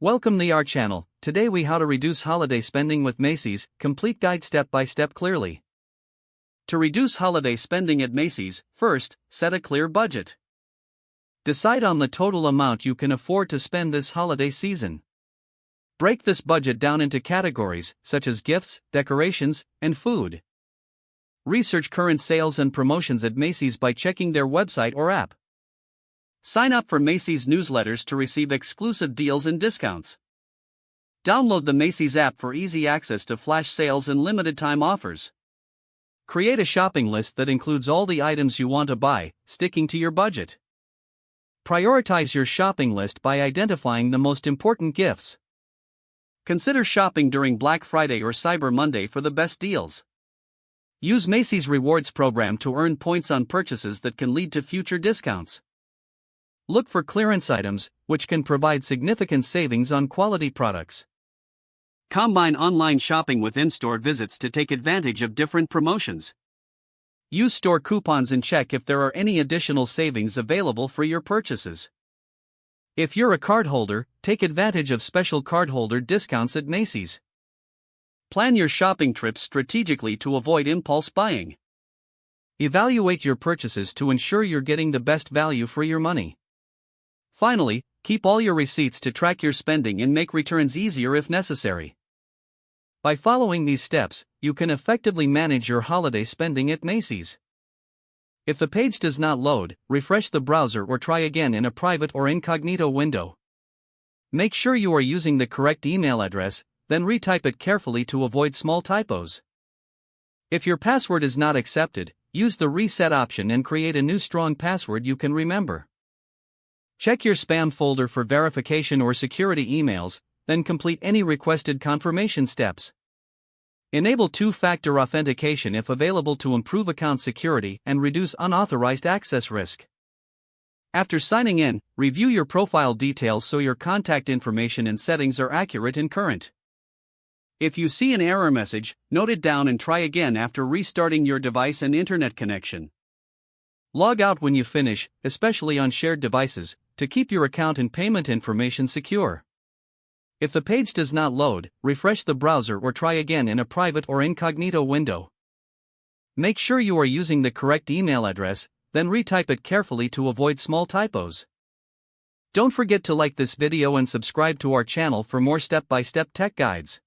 Welcome to our channel. Today we how to reduce holiday spending with Macy's, complete guide step by step clearly. To reduce holiday spending at Macy's, first, set a clear budget. Decide on the total amount you can afford to spend this holiday season. Break this budget down into categories, such as gifts, decorations, and food. Research current sales and promotions at Macy's by checking their website or app. Sign up for Macy's newsletters to receive exclusive deals and discounts. Download the Macy's app for easy access to flash sales and limited time offers. Create a shopping list that includes all the items you want to buy, sticking to your budget. Prioritize your shopping list by identifying the most important gifts. Consider shopping during Black Friday or Cyber Monday for the best deals. Use Macy's Rewards program to earn points on purchases that can lead to future discounts. Look for clearance items, which can provide significant savings on quality products. Combine online shopping with in-store visits to take advantage of different promotions. Use store coupons and check if there are any additional savings available for your purchases. If you're a cardholder, take advantage of special cardholder discounts at Macy's. Plan your shopping trips strategically to avoid impulse buying. Evaluate your purchases to ensure you're getting the best value for your money. Finally, keep all your receipts to track your spending and make returns easier if necessary. By following these steps, you can effectively manage your holiday spending at Macy's. If the page does not load, refresh the browser or try again in a private or incognito window. Make sure you are using the correct email address, then retype it carefully to avoid small typos. If your password is not accepted, use the reset option and create a new strong password you can remember. Check your spam folder for verification or security emails, then complete any requested confirmation steps. Enable two-factor authentication if available to improve account security and reduce unauthorized access risk. After signing in, review your profile details so your contact information and settings are accurate and current. If you see an error message, note it down and try again after restarting your device and internet connection. Log out when you finish, especially on shared devices, to keep your account and payment information secure. If the page does not load, refresh the browser or try again in a private or incognito window. Make sure you are using the correct email address, then retype it carefully to avoid small typos. Don't forget to like this video and subscribe to our channel for more step-by-step tech guides.